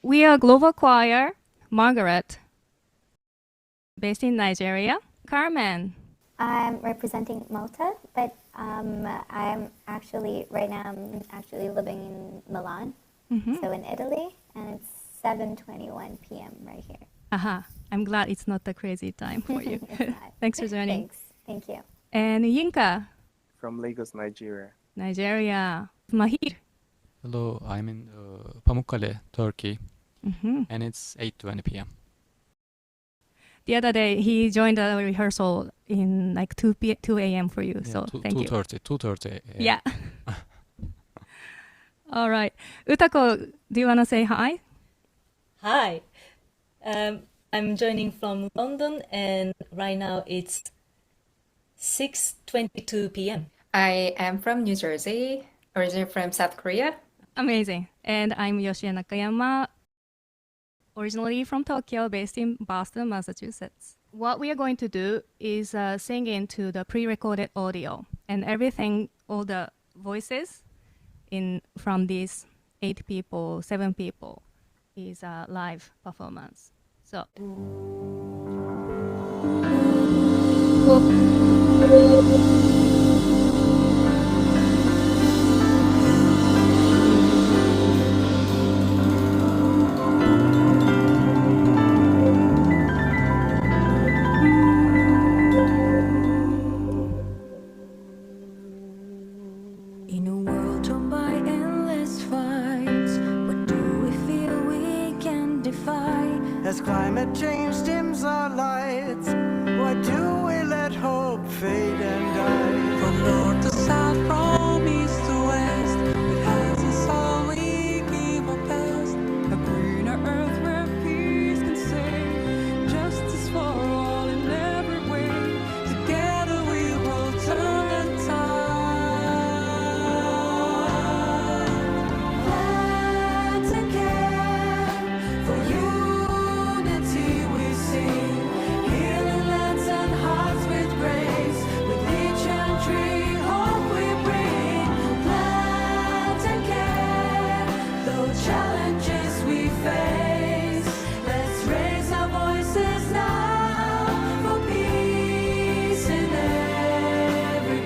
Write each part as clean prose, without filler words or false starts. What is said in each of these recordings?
We are Global Choir, Margaret, based in Nigeria. Carmen. I'm representing Malta, but I'm actually right now I'm actually living in Milan, so in Italy, and it's 7:21 p.m. right here. Aha, I'm glad it's not a crazy time for you. It's not. Thanks for joining. Thanks. Thank you. And Yinka, From Lagos, Nigeria. Nigeria. Mahir. Hello, I'm in Pamukkale, Turkey, and it's 8:20 p.m. The other day, he joined a rehearsal in like 2 a.m. for you, Yeah, so thank you. 2:30 a.m. Yeah. All right. Utako, do you want to say hi? Hi, I'm joining from London, and right now it's 6:22 p.m. I am from New Jersey, originally from South Korea. Amazing. And I'm Yoshie Nakayama, originally from Tokyo, based in Boston, Massachusetts. What we are going to do is sing into the pre-recorded audio, and everything, all the voices from these 8 people, 7 people, is a live performance. So. In a world torn by endless fights, what do we feel we can defy? As climate change dims our lights, why do we let hope fade and die? From north to south, from east to west, with hands is all we give our best. A greener earth where peace can save, justice for all in every way. Together we will turn the tide. Let's care for unity we sing, healing lands and hearts with grace. With each entry, hope we bring. Let's care though challenges we face. Let's raise our voices now for peace in every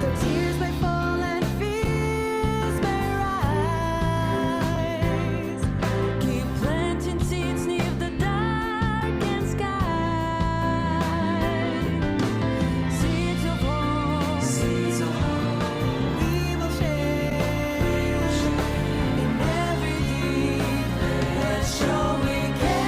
The tears may fall and fears may rise. Keep planting seeds near the darkened sky. Seeds of hope, We will share in every deed. Let's show we care.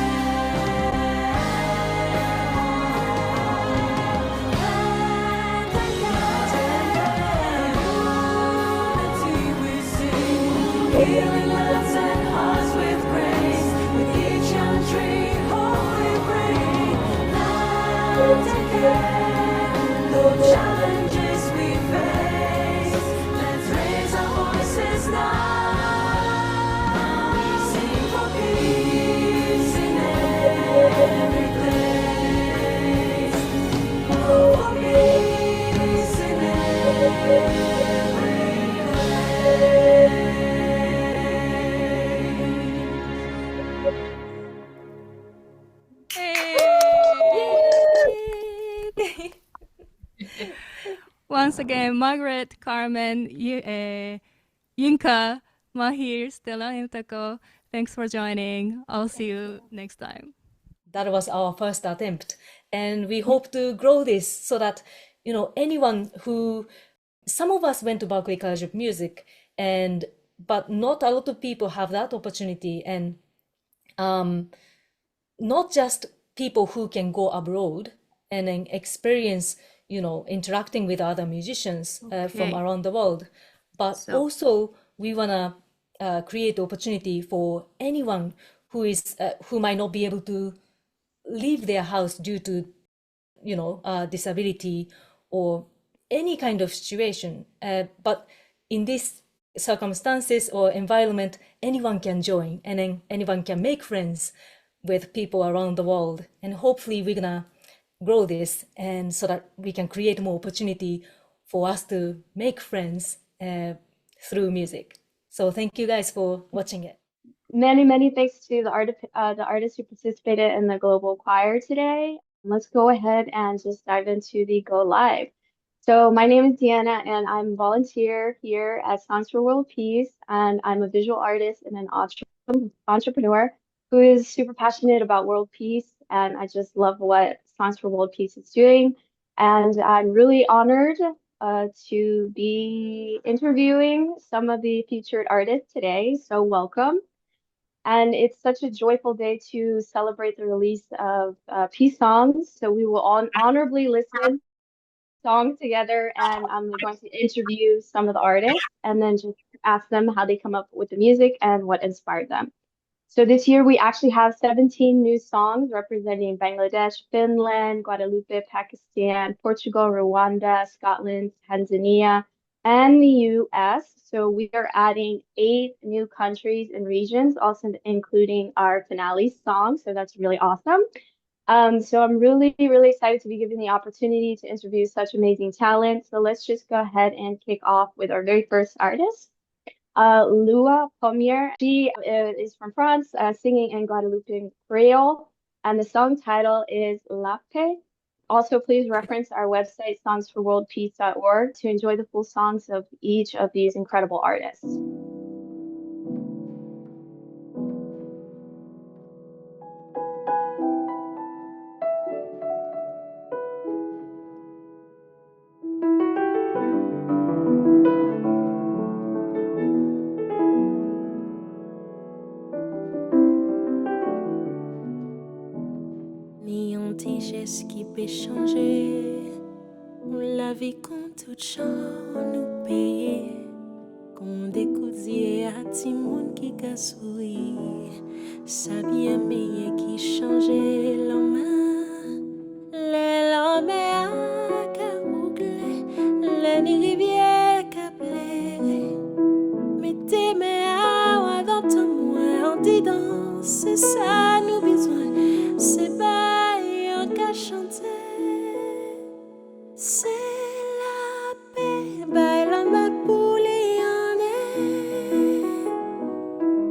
Unity we sing, healing lands and hearts with grace. With each young tree, hope we bring. Let's care, though challenges we face. Let's raise our voices now. Sing for peace in every place. For peace in every Hey! Once again, Margaret, Carmen, Yinka, Mahir, Stella, and Utako, thanks for joining. I'll see you next time. That was our first attempt, and we hope to grow this so that anyone some of us went to Berklee College of Music, but not a lot of people have that opportunity, and not just people who can go abroad and then experience interacting with other musicians from around the world, but also we want to create opportunity for anyone who might not be able to leave their house due to disability or any kind of situation. But in these circumstances or environment, anyone can join, and then anyone can make friends with people around the world. And hopefully we're gonna grow this, and so that we can create more opportunity for us to make friends through music. So thank you guys for watching it. Many thanks to the artists who participated in the global choir today. Let's go ahead and just dive into the go live. So my name is Deanna, and I'm a volunteer here at Songs for World Peace, and I'm a visual artist and an entrepreneur who is super passionate about world peace, and I just love what Songs for World Peace is doing. And I'm really honored to be interviewing some of the featured artists today. So welcome. And it's such a joyful day to celebrate the release of peace songs. So we will honorably listen songs together, and I'm going to interview some of the artists and then just ask them how they come up with the music and what inspired them. So this year we actually have 17 new songs representing Bangladesh, Finland, Guadeloupe, Pakistan, Portugal, Rwanda, Scotland, Tanzania, and the US. So we are adding 8 new countries and regions, also including our finale song. So that's really awesome. So I'm really excited to be given the opportunity to interview such amazing talent. So let's just go ahead and kick off with our very first artist. Luan Pommier. She is from France, singing in Guadeloupe Creole, and the song title is La Paix. Also, please reference our website, songsforworldpeace.org, to enjoy the full songs of each of these incredible artists. Ni un petit geste qui peut changer la vie qu'on tout chan nous paye. Qu'on découdie à ti moun qui gasoui. Ça bien meilleur qui change l'homme. L'homme a qu'à boucler. Les rivières qu'à plairer. Mettez mes awa dans ton moi en disant c'est ça nous besoin. C'est pas un qu'à chanter. C'est la paix, bah l'homme pour les années.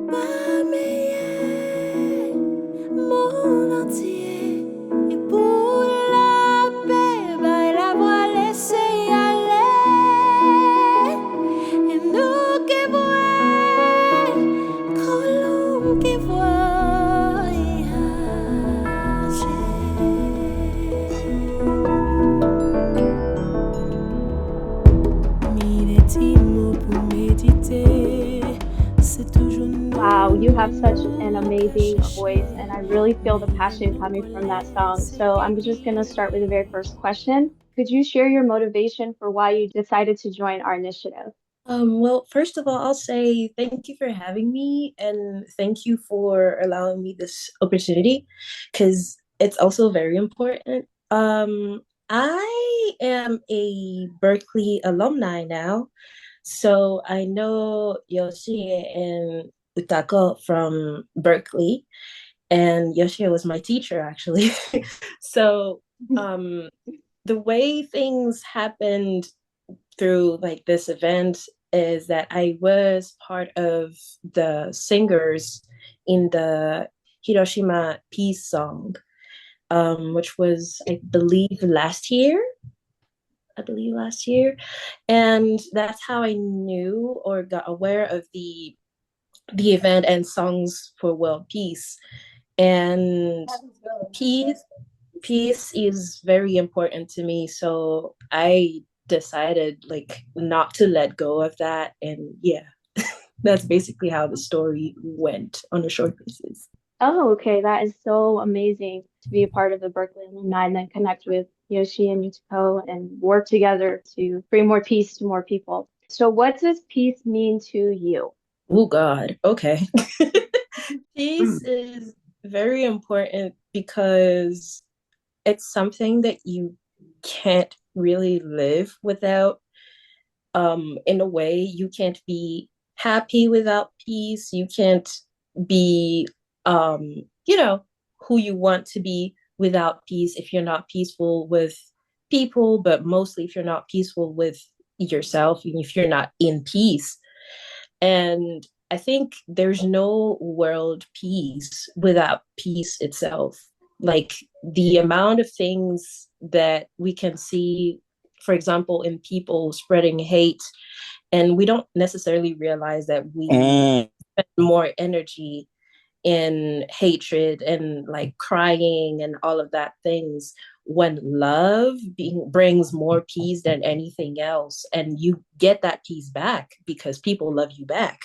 Pas meilleur, monde entier. Et pour la paix, bah la voix laissée aller. Et nous qui voyons, colombe qui Wow, you have such an amazing voice, and I really feel the passion coming from that song. So I'm just going to start with the very first question. Could you share your motivation for why you decided to join our initiative? Well, first of all, I'll say thank you for having me, and thank you for allowing me this opportunity, because it's also very important. I am a Berkeley alumni now, so I know Yoshi and Utako from Berkeley, and Yoshi was my teacher actually. So the way things happened through like this event is that I was part of the singers in the Hiroshima peace song, which was, I believe, last year. And that's how I knew or got aware of the event and Songs for World Peace. And peace is very important to me, so I decided like not to let go of that. And yeah, that's basically how the story went on a short basis. Oh, okay. That is so amazing to be a part of the Berkeley alumni and then connect with Yoshi and Yutiko and work together to bring more peace to more people. So what does peace mean to you? Oh God. Okay. Peace is very important because it's something that you can't really live without, in a way, you can't be happy without peace. You can't be, you know, who you want to be without peace if you're not peaceful with people, but mostly if you're not peaceful with yourself, and if you're not in peace. And I think there's no world peace without peace itself. Like the amount of things that we can see, for example, in people spreading hate, and we don't necessarily realize that we spend more energy in hatred and like crying and all of that things, when brings more peace than anything else, and you get that peace back because people love you back.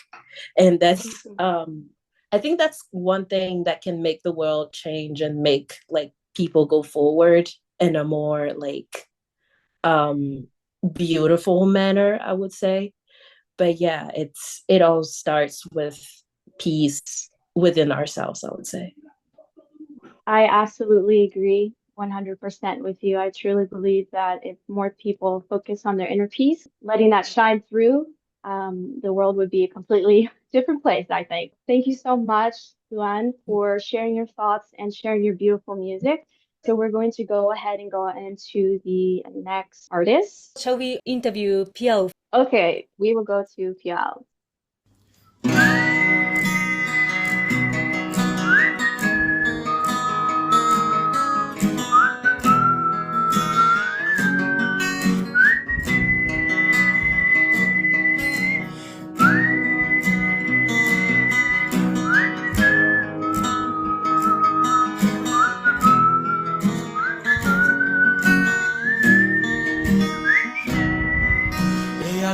And that's I think that's one thing that can make the world change and make like people go forward in a more like beautiful manner, I would say. But yeah, it all starts with peace within ourselves, I would say. I absolutely agree 100% with you. I truly believe that if more people focus on their inner peace, letting that shine through, the world would be a completely different place, I think. Thank you so much, Luan, for sharing your thoughts and sharing your beautiful music. So we're going to go ahead and go into the next artist. Shall we interview Pial? Okay, we will go to Pial.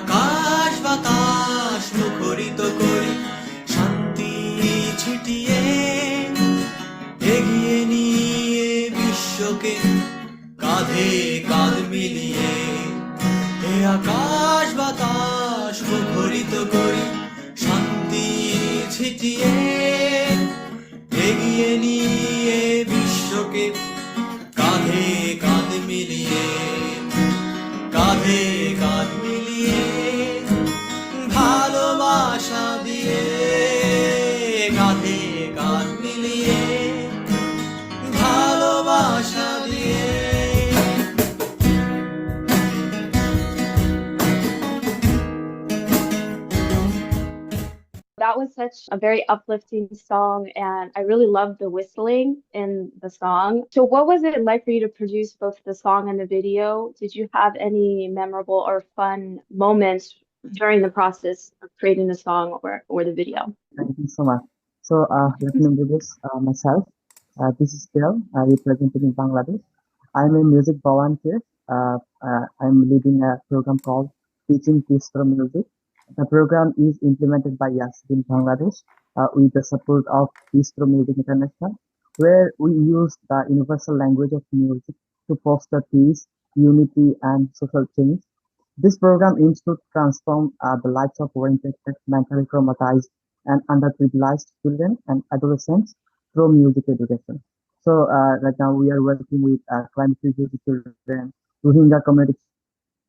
আকাশ বাতাস মুখরিত করি শান্তি ছিটিয়ে এগিয়ে নিয়ে বিশ্বকে কাঁধে কাঁধ মিলিয়ে এ আকাশ বাতাস মুখরিত করি শান্তি ছিটিয়ে এগিয়ে নিয়ে বিশ্বকে কাঁধে কাঁধ মিলিয়ে কাঁধে কাঁধ মিলিয়ে ভালোবাসা দিয়ে কাঁধে কাঁধ মিলিয়ে ভালোবাসা দিয়ে That was such a very uplifting song, and I really loved the whistling in the song. So, what was it like for you to produce both the song and the video? Did you have any memorable or fun moments during the process of creating the song or the video? Thank you so much. So, let me introduce myself. This is Pial, representing in Bangladesh. I'm a music volunteer. I'm leading a program called Teaching Peace Through Music. The program is implemented by us in Bangladesh with the support of Peace Through Music International, where we use the universal language of music to foster peace, unity, and social change. This program aims to transform the lives of war-infected, mentally traumatized, and underprivileged children and adolescents through music education. So right now we are working with climate refugee children, Rohingya community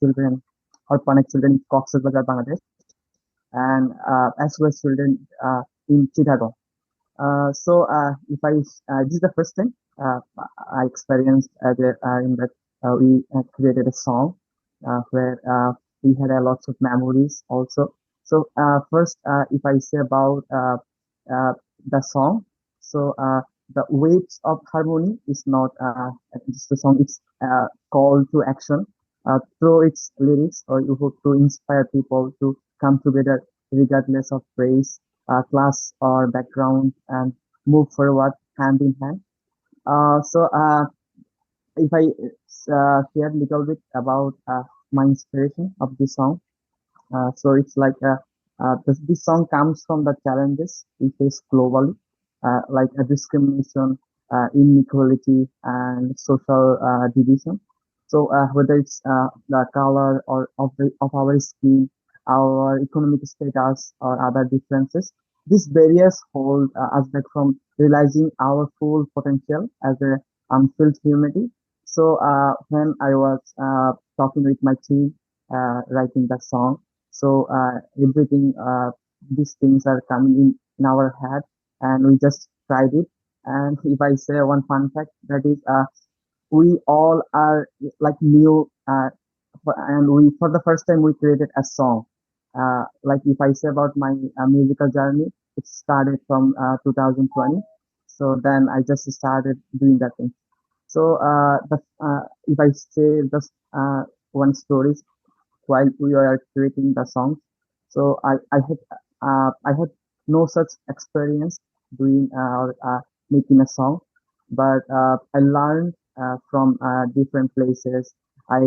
children, orphanage children in Cox's Bazar, Bangladesh, and as well as children in Chicago. If this is the first time I experienced in that we created a song where we had a lots of memories also. So first, if I say about the song, so the waves of harmony is not just a song; it's call to action. Through its lyrics, or you hope to inspire people to come together regardless of race, class, or background, and move forward hand in hand. If I share a little bit about my inspiration of this song, so it's like this song comes from the challenges we face globally, like discrimination, inequality, and social division. So whether it's the color or of our skin, our economic status, or other differences, these barriers hold us back from realizing our full potential as a unfilled humanity. So when I was talking with my team, writing the song. So everything, these things are coming in our head, and we just tried it. And if I say one fun fact, that is, we all are like new, and we for the first time we created a song. Like if I say about my musical journey, it started from 2020. So then I just started doing that thing. So if I say just one story while we were creating the song, so I had no such experience doing or making a song, but I learned from different places. I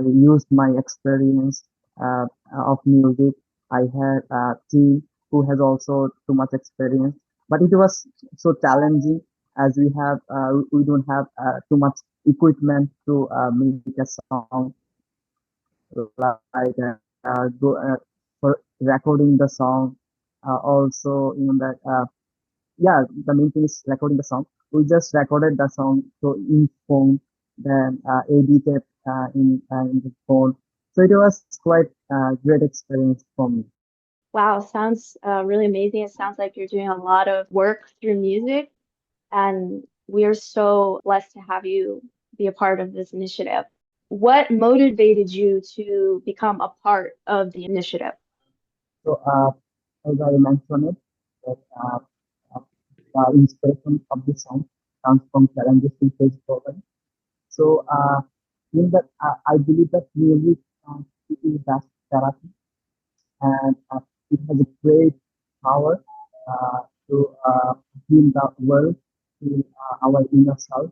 used my experience of music. I had a team who has also too much experience, but it was so challenging as we don't have too much equipment to make a song like go for recording the song. Also, that yeah, the main thing is recording the song. We just recorded the song so in phone, then edited in the phone. So it was quite a great experience for me. Wow, sounds really amazing. It sounds like you're doing a lot of work through music, and we are so blessed to have you be a part of this initiative. What motivated you to become a part of the initiative? So as I mentioned it, that uh, the inspiration of the song comes from challenges we face globally. So in that, I believe that music is best therapy, and it has a great power to heal the world, heal our inner self.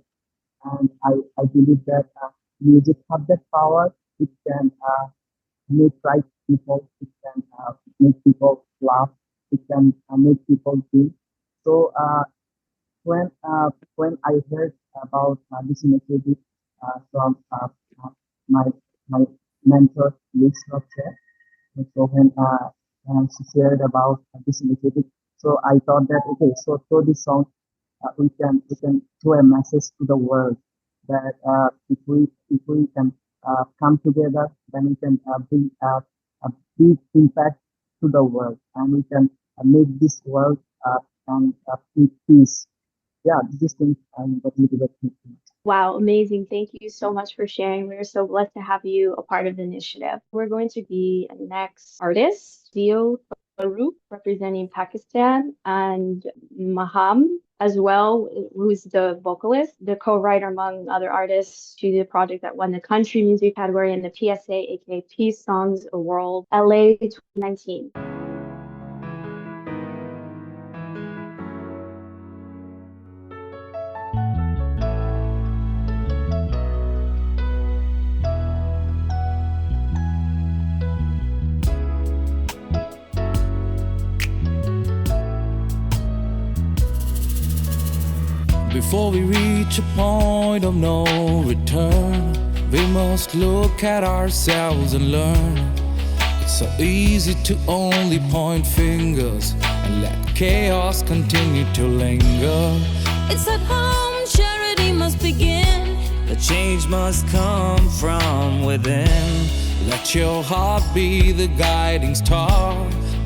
And I believe that music has that power. It can make right people, it can make people laugh, it can make people feel. So when I heard about this initiative from my my mentor, Liz Roche, and so when she shared about this initiative, so I thought that okay, so through this song, we can throw a message to the world that if we can come together, then we can bring a big impact to the world, and we can make this world in peace. Yeah, these things I'm motivated to. Wow, amazing. Thank you so much for sharing. We're so blessed to have you a part of the initiative. We're going to be next artist, Aadil Farook, representing Pakistan, and Maham as well, who's the vocalist, the co-writer among other artists to the project that won the country music category in the PSA, aka Peace Songs World LA 2019. Before we reach a point of no return, we must look at ourselves and learn. It's so easy to only point fingers and let chaos continue to linger. It's at home charity must begin. The change must come from within. Let your heart be the guiding star.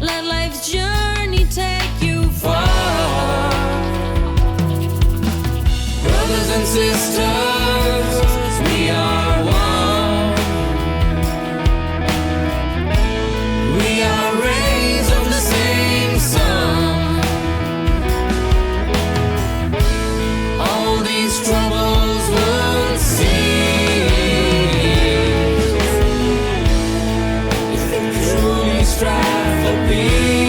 Let life's journey take you far. Brothers and sisters, we are one. We are rays of the same sun. All these troubles won't cease if we truly strive for peace.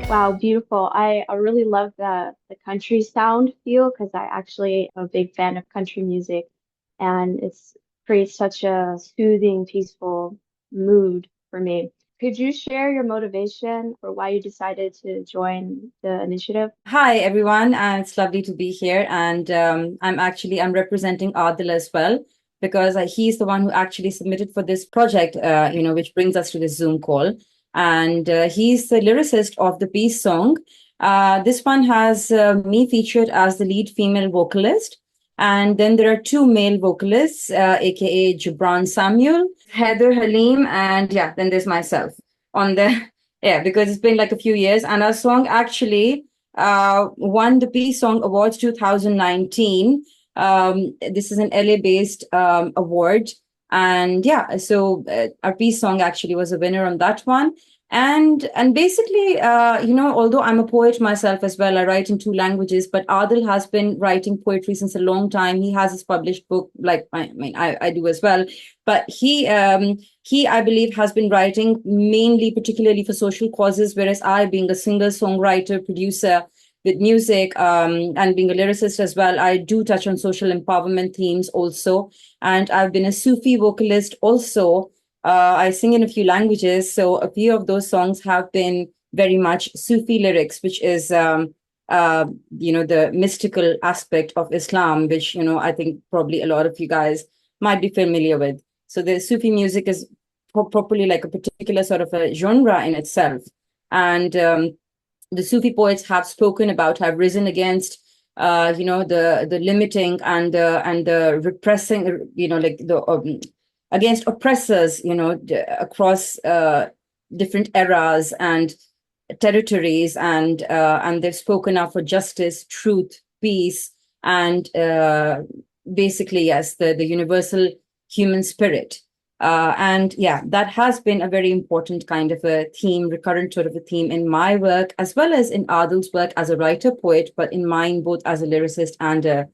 Wow, beautiful. I really love the country sound feel because I actually am a big fan of country music, and it's creates such a soothing, peaceful mood for me. Could you share your motivation for why you decided to join the initiative? Hi, everyone. It's lovely to be here. And I'm representing Aadil as well. because he's the one who actually submitted for this project, which brings us to this Zoom call. And he's the lyricist of the peace song. This one has me featured as the lead female vocalist. And then there are two male vocalists, aka Gibran Samuel, Heather Halim, and then there's myself on the, because it's been like a few years. And our song actually won the Peace Song Awards 2019. This is an LA-based award. And so our peace song actually was a winner on that one. And basically, although I'm a poet myself as well, I write in two languages, but Aadil has been writing poetry since a long time. He has his published book, like I do as well. But he, I believe, has been writing mainly, particularly for social causes, whereas I, being a singer, songwriter, producer with music, and being a lyricist as well, I do touch on social empowerment themes also. And I've been a Sufi vocalist also. I sing in a few languages, so a few of those songs have been very much Sufi lyrics, which is, the mystical aspect of Islam, which, I think probably a lot of you guys might be familiar with. So the Sufi music is properly like a particular sort of a genre in itself. And the Sufi poets have spoken about, have risen against, the limiting and the repressing, against oppressors, across different eras and territories, and they've spoken up for justice, truth, peace, and basically, yes, the universal human spirit. That has been a very important kind of a theme, recurrent sort of a theme in my work, as well as in Aadil's work as a writer, poet, but in mine, both as a lyricist and a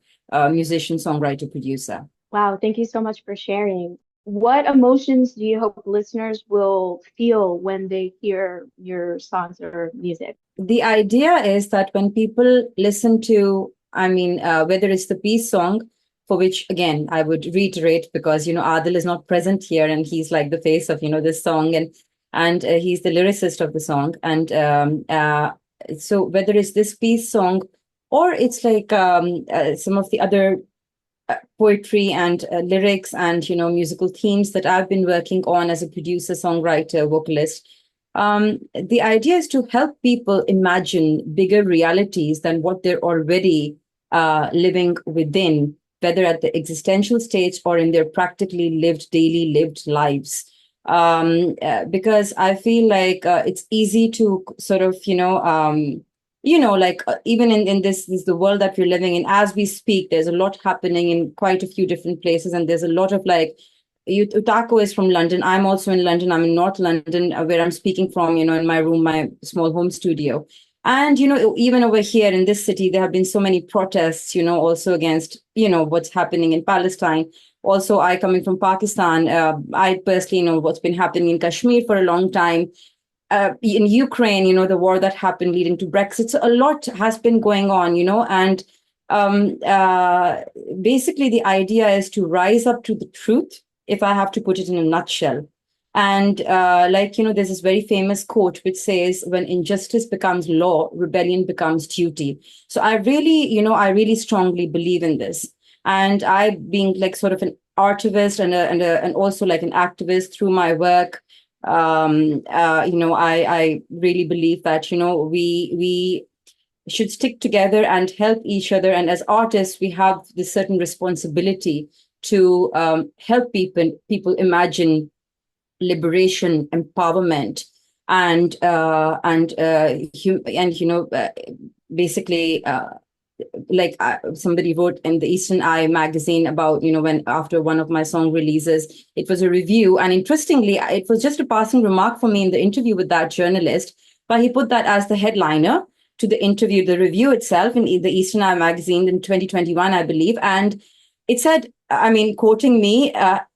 musician, songwriter, producer. Wow, thank you so much for sharing. What emotions do you hope listeners will feel when they hear your songs or music? The idea is that when people listen to, whether it's the peace song, for which, again, I would reiterate, because, Aadil is not present here and he's like the face of, this song, and he's the lyricist of the song. And so whether it's this peace song or it's like some of the other poetry and lyrics and, musical themes that I've been working on as a producer, songwriter, vocalist, the idea is to help people imagine bigger realities than what they're already living within, whether at the existential stage or in their practically lived, daily lived lives. Because I feel like it's easy to sort of, even in this the world that we're living in, as we speak, there's a lot happening in quite a few different places. And there's a lot of Utako is from London. I'm also in London. I'm in North London, where I'm speaking from, in my room, my small home studio. And, even over here in this city, there have been so many protests, also against, what's happening in Palestine. Also, I coming from Pakistan, I personally know what's been happening in Kashmir for a long time. In Ukraine, the war that happened leading to Brexit. So a lot has been going on, and basically the idea is to rise up to the truth, if I have to put it in a nutshell. And there's this very famous quote which says, when injustice becomes law, rebellion becomes duty. So I really strongly believe in this. And I, being like sort of an artivist and also like an activist through my work, I really believe that, we should stick together and help each other. And as artists, we have this certain responsibility to help people imagine liberation, empowerment, and basically, somebody wrote in the Eastern Eye magazine about, when after one of my song releases, it was a review. And interestingly, it was just a passing remark for me in the interview with that journalist, but he put that as the headliner to the interview, the review itself in the Eastern Eye magazine in 2021, I believe. And it said, quoting me,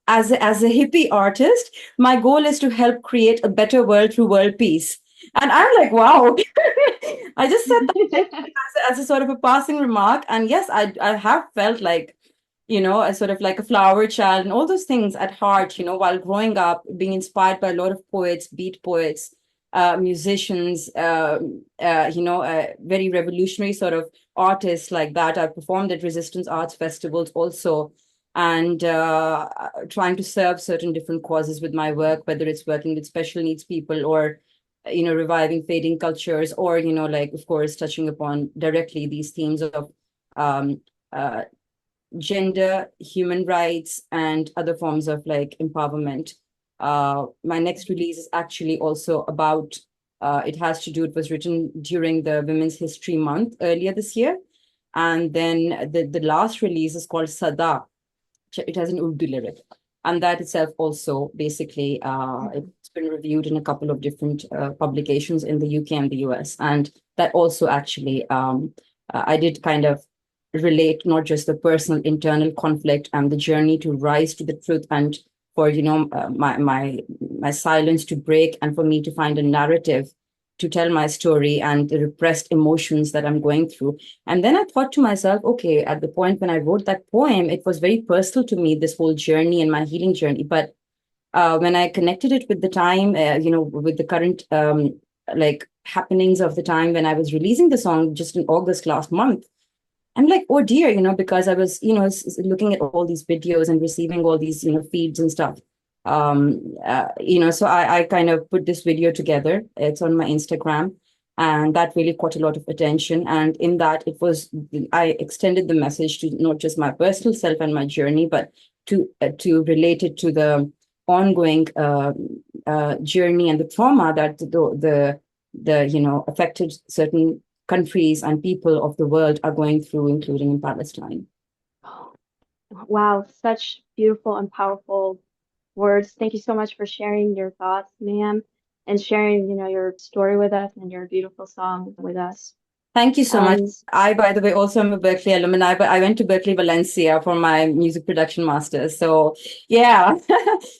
as a hippie artist, my goal is to help create a better world through world peace. And I'm like, wow, I just said that as a sort of a passing remark. And yes, I have felt like, a sort of like a flower child and all those things at heart, while growing up, being inspired by a lot of poets, beat poets, musicians, very revolutionary sort of artists like that. I've performed at resistance arts festivals also. and trying to serve certain different causes with my work, whether it's working with special needs people or reviving fading cultures, or like, of course, touching upon directly these themes of um, gender, human rights, and other forms of like empowerment. My next release is actually also about, it was written during the Women's History Month earlier this year. And then the last release is called Sada. It has an Urdu lyric. And that itself also basically, it's been reviewed in a couple of different publications in the UK and the US. And that also actually, I did kind of relate not just the personal internal conflict and the journey to rise to the truth, and for my silence to break, and for me to find a narrative to tell my story and the repressed emotions that I'm going through. And then I thought to myself, okay, at the point when I wrote that poem, it was very personal to me, this whole journey and my healing journey. But when I connected it with the time, with the current like happenings of the time when I was releasing the song just in August last month, I'm like, oh dear, because I was, looking at all these videos and receiving all these, feeds and stuff. So I kind of put this video together. It's on my Instagram, and that really caught a lot of attention. And in that, I extended the message to not just my personal self and my journey, but to relate it to the ongoing journey and the trauma that the affected certain countries and people of the world are going through, including in Palestine. Wow, such beautiful and powerful words. Thank you so much for sharing your thoughts, ma'am, and sharing, your story with us and your beautiful song with us. Thank you so much. I, by the way, also am a Berkeley alumni, but I went to Berkeley, Valencia for my music production master's. So yeah,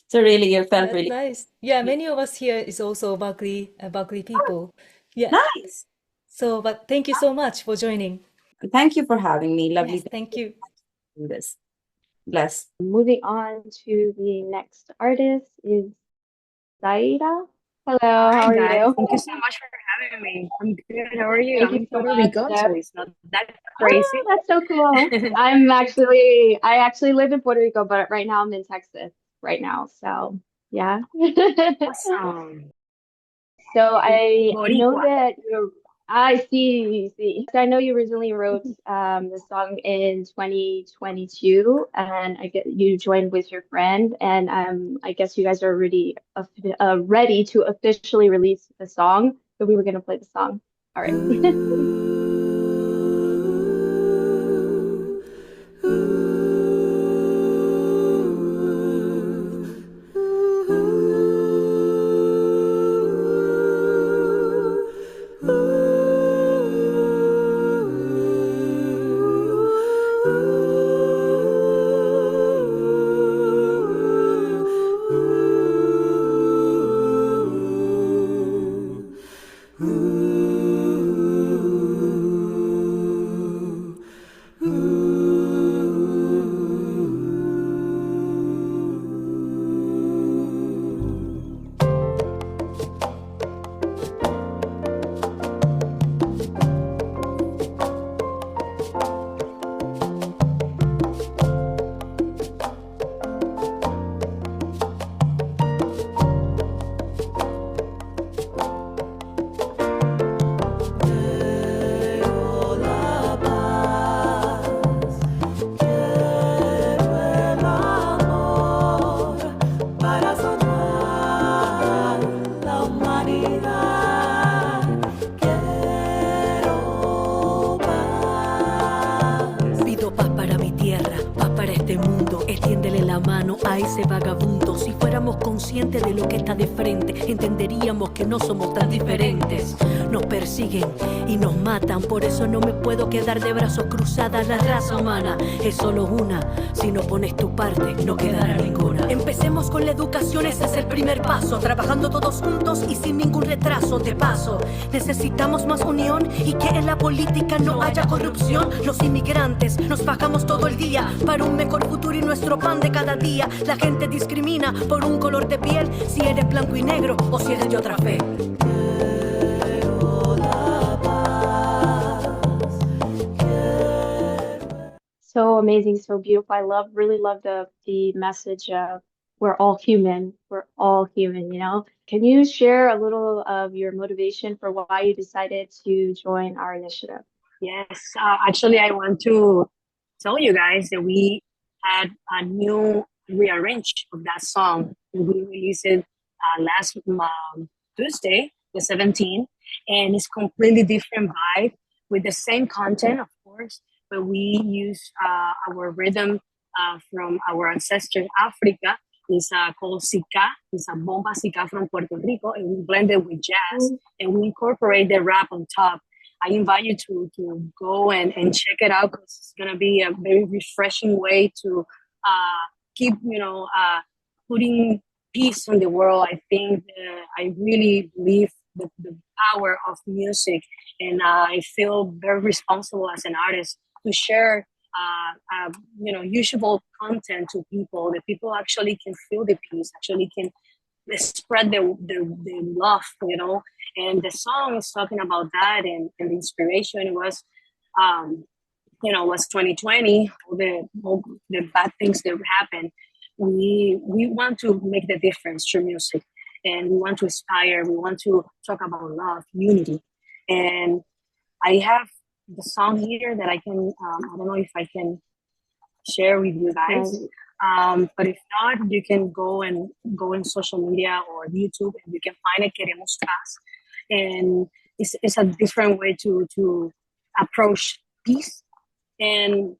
so really, it felt really nice. Yeah, many of us here is also Berkeley people. Yeah. Nice. So, but thank you so much for joining. Thank you for having me. Lovely. Yes, thank you. This. Bless. Moving on to the next artist is Zayra. Hello, how are you? Thank you so much for having me. I'm good. How are you? Thank I'm you in so Puerto much, Rico, Steph. so it's not that crazy. Oh, that's so cool. I actually live in Puerto Rico, but right now I'm in Texas right now. So yeah. Awesome. So I know Boricua. that I see. So I know you originally wrote the song in 2022, and you joined with your friend, and I guess you guys are already ready to officially release the song. So we were gonna play the song. All right. De lo que está de frente, entenderíamos que no somos tan diferentes. Nos persiguen y nos matan, por eso no me puedo quedar de brazos cruzados. La raza humana es solo una, si no pones tu parte no quedará ninguna. Empecemos con la educación, ese es el primer paso, trabajando todos juntos y sin ningún retraso. De paso, necesitamos más unión y que en la política no haya corrupción. Los inmigrantes nos bajamos todo el día para un mejor futuro y nuestro pan de cada día. La gente discrimina por un color de piel, si eres blanco y negro o si eres de otra fe. So so amazing, so beautiful. Really love the message of we're all human. We're all human, you know? Can you share a little of your motivation for why you decided to join our initiative? Yes, actually, I want to tell you guys that we had a new rearrange of that song. We released it last Tuesday, the 17th, and it's completely different vibe with the same content, of course, but we use our rhythm from our ancestor Africa. It's called Sika. It's a bomba Sika from Puerto Rico, and we blend it with jazz, and we incorporate the rap on top. I invite you to go and check it out because it's going to be a very refreshing way to keep, putting peace in the world. I think I really believe the power of music, and I feel very responsible as an artist to share, usable content to people. That people actually can feel the peace, actually can spread the love, and the song is talking about that, and the inspiration was, was 2020, all the bad things that happened. We want to make the difference through music, and we want to inspire, we want to talk about love, unity, and I have the song here that I can, I don't know if I can share with you guys. But if not, you can go in social media or YouTube, and you can find it, Queremos Paz. And it's a different way to approach peace. And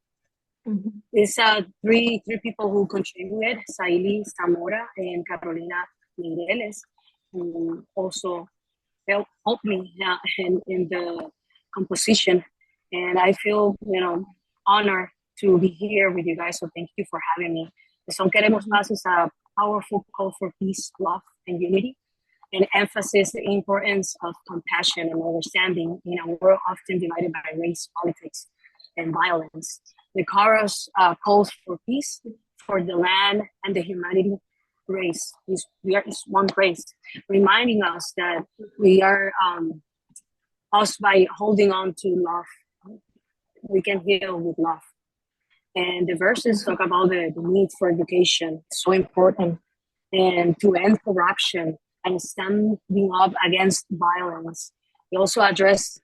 it's three people who contributed: Saili Zamora and Carolina Meireles, who also helped me in the composition. And I feel, honored to be here with you guys. So thank you for having me. The song Queremos Paz is a powerful call for peace, love, and unity, and emphasizes the importance of compassion and understanding in a world often divided by race, politics, and violence. The chorus calls for peace for the land and the humanity race. We are one race, reminding us that we are us by holding on to love. We can heal with love. And the verses talk about the need for education, so important, and to end corruption and standing up against violence. We also address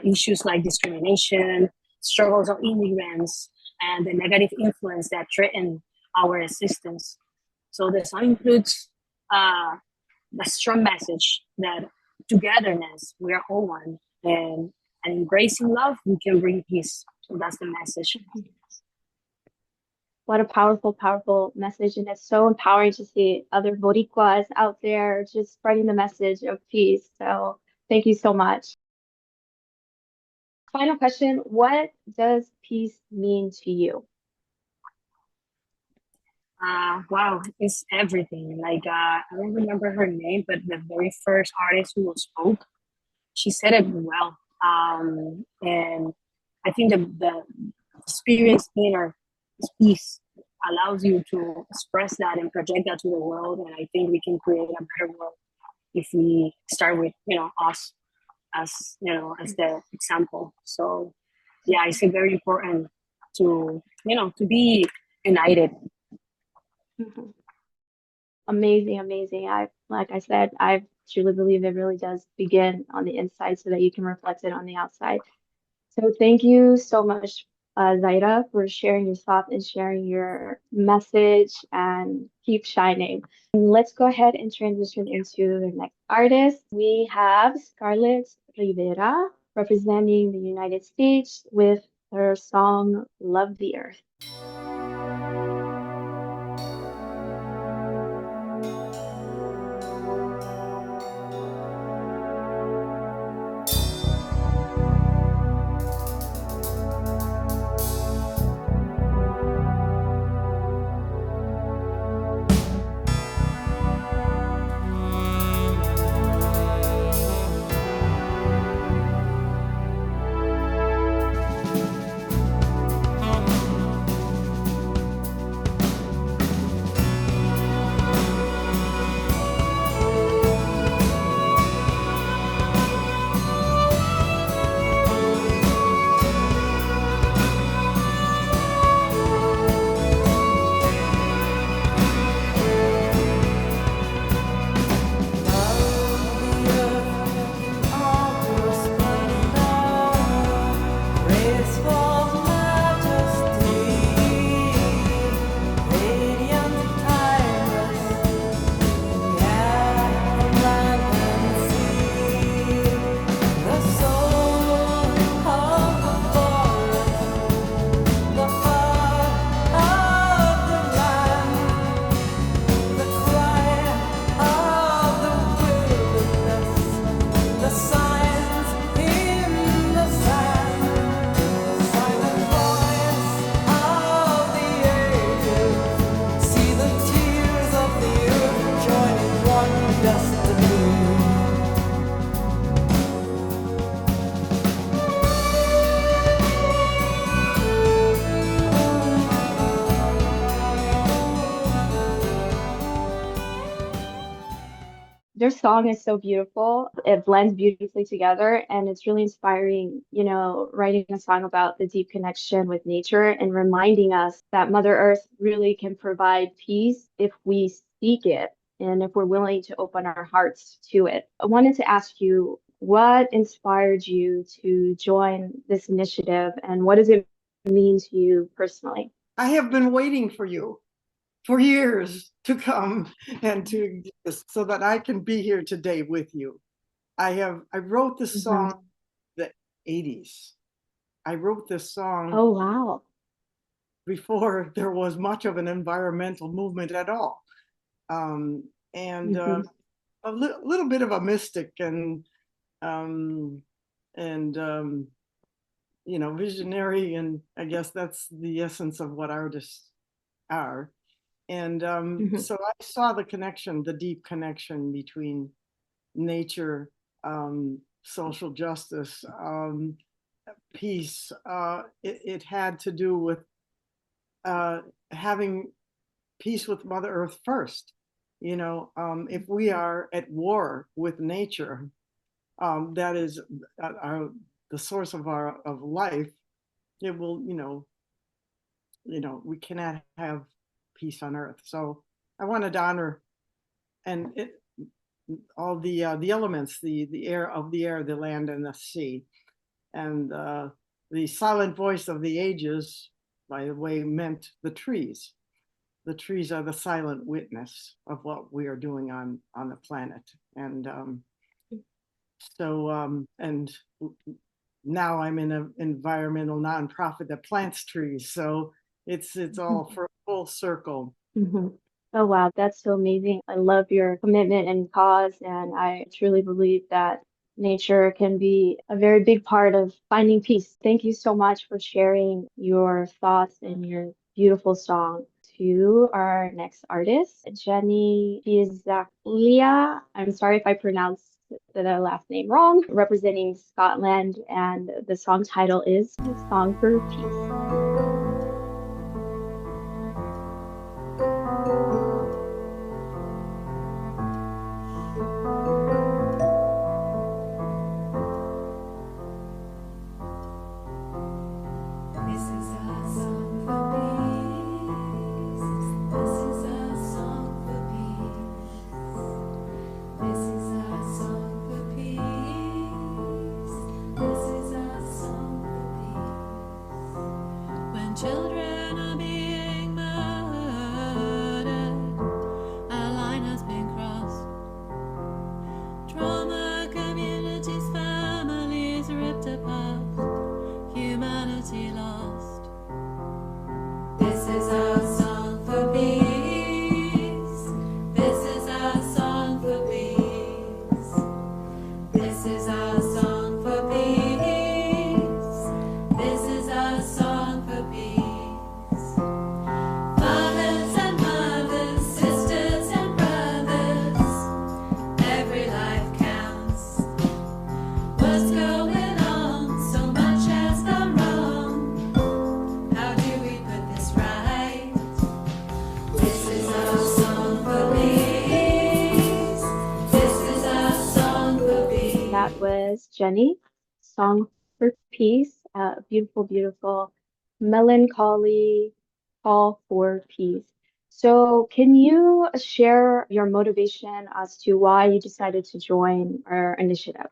issues like discrimination, struggles of immigrants, and the negative influence that threaten our existence. So the song includes the strong message that togetherness, we are all one, and embracing love, we can bring peace. So that's the message. What a powerful, powerful message. And it's so empowering to see other Boricuas out there just spreading the message of peace. So thank you so much. Final question. What does peace mean to you? Wow, it's everything. Like, I don't remember her name, but the very first artist who spoke, she said it well. And I think the experience inner peace allows you to express that and project that to the world. And I think we can create a better world if we start with, us as, as the example. So yeah, it's very important to, to be united. Amazing, amazing. Like I said, I truly believe it really does begin on the inside so that you can reflect it on the outside. So thank you so much, Zayra, for sharing your thoughts and sharing your message, and keep shining. Let's go ahead and transition into the next artist. We have Scarlet Rivera representing the United States with her song Love the Earth. song is so beautiful. It blends beautifully together, and it's really inspiring, writing a song about the deep connection with nature and reminding us that Mother Earth really can provide peace if we seek it and if we're willing to open our hearts to it. I wanted to ask you, what inspired you to join this initiative, and what does it mean to you personally? I have been waiting for you for years to come and to exist so that I can be here today with you. I wrote this song in the 80s. I wrote this song. Oh, wow. Before there was much of an environmental movement at all. A little bit of a mystic and visionary, and I guess that's the essence of what artists are. And so I saw the connection, the deep connection between nature, social justice, peace. It had to do with having peace with Mother Earth first. If we are at war with nature, that is the source of life. It will, we cannot have peace on Earth. So I wanted to honor all the elements, the air, the land, and the sea, and the silent voice of the ages. By the way, meant the trees. The trees are the silent witness of what we are doing on the planet. And and now I'm in an environmental nonprofit that plants trees. So it's all for full circle. Oh, wow. That's so amazing. I love your commitment and cause. And I truly believe that nature can be a very big part of finding peace. Thank you so much for sharing your thoughts and your beautiful song. To our next artist, Jenny Phizacklea. I'm sorry if I pronounced the last name wrong, representing Scotland, and the song title is Song for Peace. Children are being murdered, a line has been crossed. Trauma communities, families ripped apart, humanity lost. This is our song for peace. This is our song for peace. This is our song for peace. This is our song for peace. Fathers and mothers, sisters and brothers, every life counts. What's going on? So much has gone wrong. How do we put this right? This is our song for peace. This is our song for peace. That was Jenny, Song for Peace. Beautiful, beautiful, melancholy call for peace. So can you share your motivation as to why you decided to join our initiative?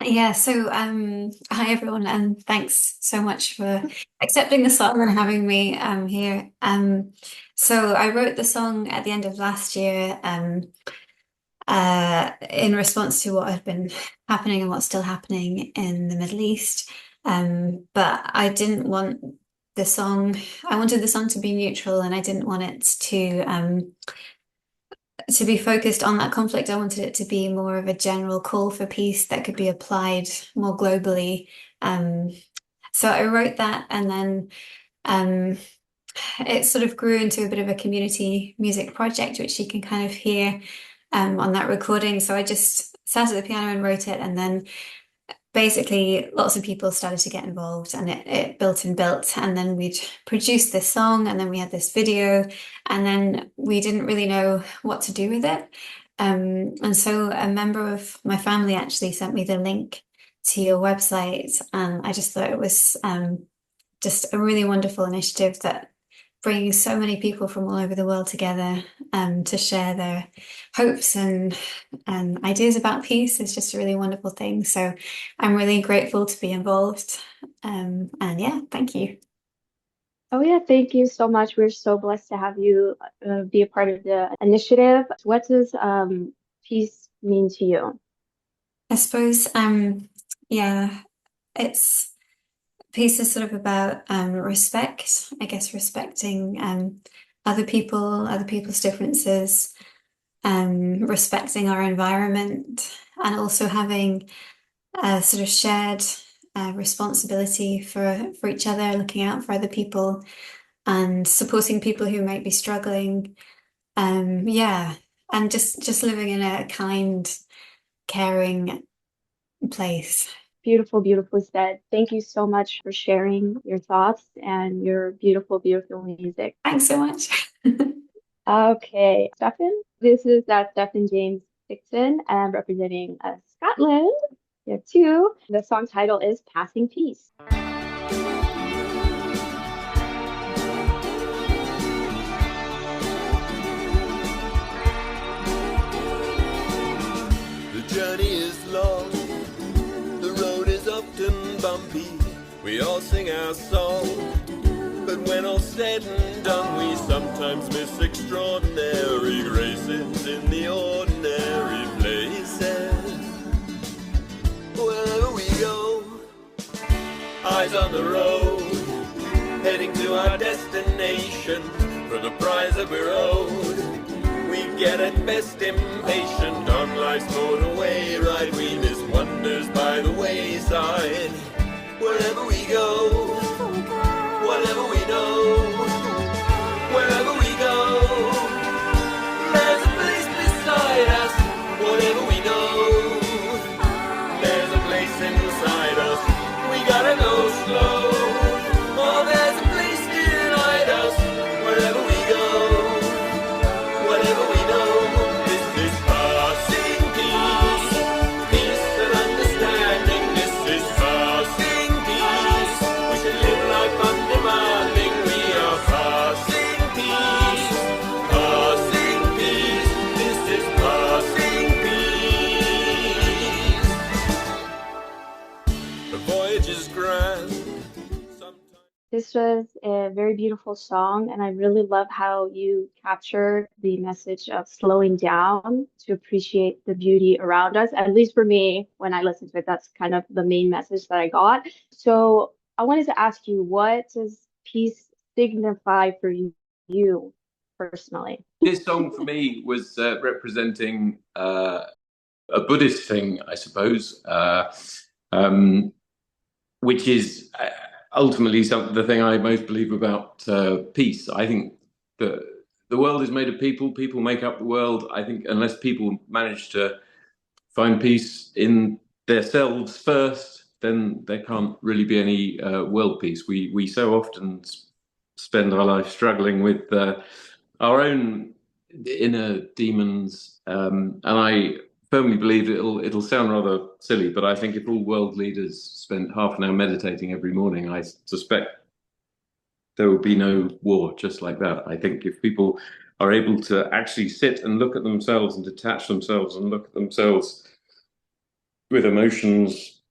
Yeah, so hi everyone, and thanks so much for accepting the song and having me here. So I wrote the song at the end of last year in response to what had been happening and what's still happening in the Middle East. But I didn't want the song, I wanted the song to be neutral, and I didn't want it to be focused on that conflict. I wanted it to be more of a general call for peace that could be applied more globally. So I wrote that, and then it sort of grew into a bit of a community music project, which you can kind of hear on that recording. So I just sat at the piano and wrote it, and then basically lots of people started to get involved, and it built and built, and then we'd produced this song, and then we had this video, and then we didn't really know what to do with it. And so a member of my family actually sent me the link to your website, and I just thought it was just a really wonderful initiative that bringing so many people from all over the world together to share their hopes and ideas about peace is just a really wonderful thing. So I'm really grateful to be involved. And yeah, thank you. Oh yeah, thank you so much. We're so blessed to have you be a part of the initiative. What does peace mean to you? I suppose, yeah, it's peace is sort of about respect, I guess, respecting other people's differences, respecting our environment, and also having a sort of shared responsibility for each other, looking out for other people and supporting people who might be struggling. Yeah, and just living in a kind, caring place. Beautiful, beautifully said. Thank you so much for sharing your thoughts and your beautiful, beautiful music. Thanks so much. Okay, Stefan, this is Stefan James Picton, representing Scotland. You have two. The song title is Passing Peace. The journey is long, the road is often bumpy, we all sing our song, but when all's said and done, we sometimes miss extraordinary graces in the ordinary places. Wherever we go, eyes on the road, heading to our destination for the prize that we're owed. We get at best impatient on life's motorway ride. We miss wonders by the wayside. Wherever we go, whatever we know, wherever we go, there's a place beside us. Whatever we know, there's a place inside us. We gotta go slow. Oh, there's a place denied us. Wherever we go, whatever we know, this is passing peace, peace and understanding. This is passing peace. We can live life undemanding. We are passing peace, passing peace. This is passing peace. The voyage is grand. This was a very beautiful song, and I really love how you captured the message of slowing down to appreciate the beauty around us. At least for me, when I listened to it, that's kind of the main message that I got. So I wanted to ask you, what does peace signify for you personally? This song for me was representing a Buddhist thing, I suppose, which is ultimately the thing I most believe about peace. I think that the world is made of people. People make up the world. I think unless people manage to find peace in themselves first, then there can't really be any world peace. We so often spend our life struggling with our own inner demons, and I firmly believe it'll sound rather silly, but I think if all world leaders spent half an hour meditating every morning, I suspect there will be no war just like that. I think if people are able to actually sit and look at themselves and detach themselves and look at themselves with emotions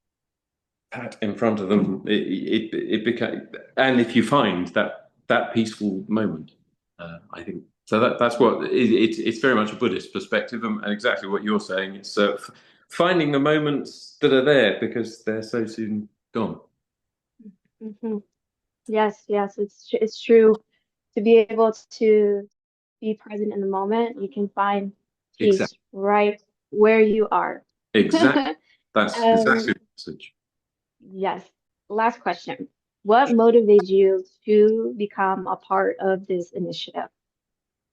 pat in front of them, it became, and if you find that peaceful moment, I think. So that's what it's very much a Buddhist perspective, and exactly what you're saying. It's finding the moments that are there because they're so soon gone. Mm-hmm. Yes, it's true. To be able to be present in the moment, you can find peace Exactly. right where you are. Exactly. That's exactly the message. Yes. Last question. What motivated you to become a part of this initiative?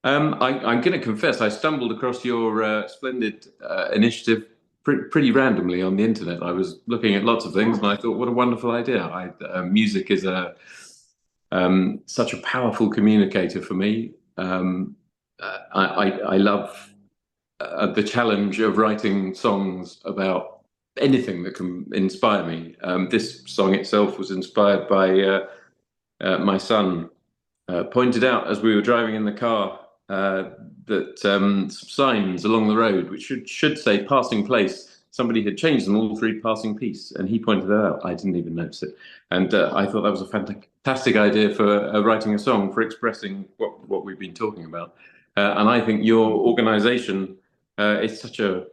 I'm going to confess, I stumbled across your splendid initiative pretty randomly on the internet. I was looking at lots of things, and I thought, what a wonderful idea! Music is such a powerful communicator for me. I love the challenge of writing songs about anything that can inspire me. This song itself was inspired by my son pointed out as we were driving in the car that some signs along the road, which should say passing place, somebody had changed them all to read passing piece, and he pointed that out. I didn't even notice it. And I thought that was a fantastic idea for writing a song, for expressing what we've been talking about. And I think your organization is such a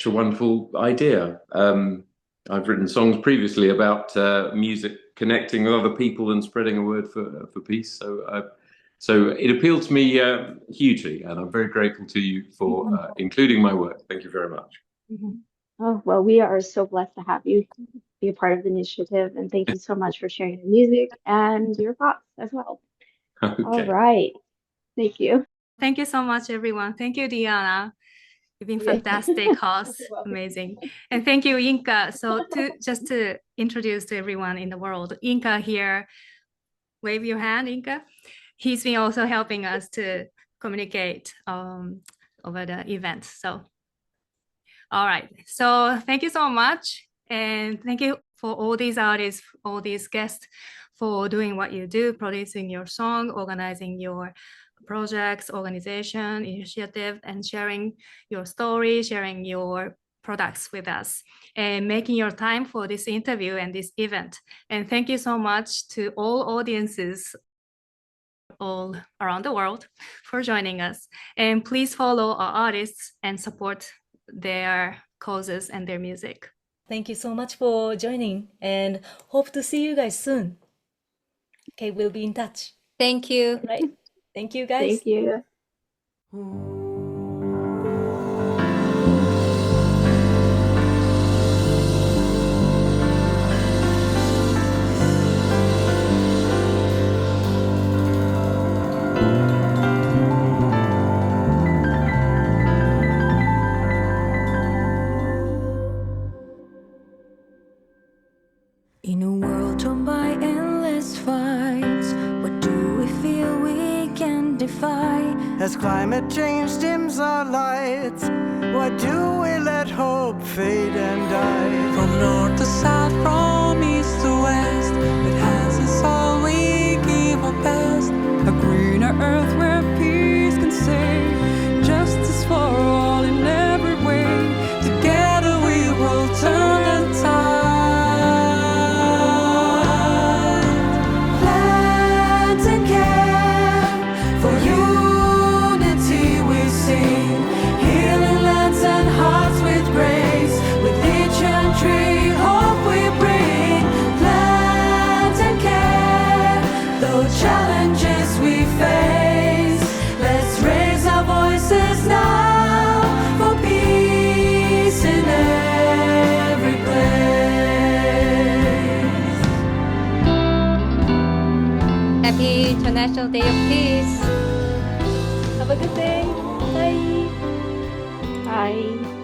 wonderful idea. I've written songs previously about music connecting with other people and spreading a word for peace. So it appealed to me hugely, and I'm very grateful to you for including my work. Thank you very much. Oh, well, we are so blessed to have you be a part of the initiative, and thank you so much for sharing your music and your thoughts as well. Okay. All right. Thank you. Thank you so much, everyone. Thank you, Diana. You've been fantastic host, amazing. And thank you, Inka. So just to introduce to everyone in the world, Inka here, wave your hand, Inka. He's been also helping us to communicate over the event. So, all right. So thank you so much. And thank you for all these artists, all these guests for doing what you do, producing your song, organizing your projects, organization, initiative, and sharing your story, sharing your products with us, and making your time for this interview and this event. And thank you so much to all audiences all around the world for joining us. And please follow our artists and support their causes and their music. Thank you so much for joining, and hope to see you guys soon. Okay, we'll be in touch. Thank you. Right. Thank you, guys. Thank you. In a world torn by endless fights, what do we feel we can defy? As climate change dims our lights, why do we let hope fade and die? From north to south, from east to west, it has us all, we give our best. A greener earth where peace can say, justice for all in every way. Together we will turn the tide. Plant and care, for unity we sing. Healing lands and hearts with grace. With each young tree, hope we bring. Plant and care, though challenges we face. Let's raise our voices now for peace in every place. Happy International Day of Peace. Have a good day. Bye. Bye.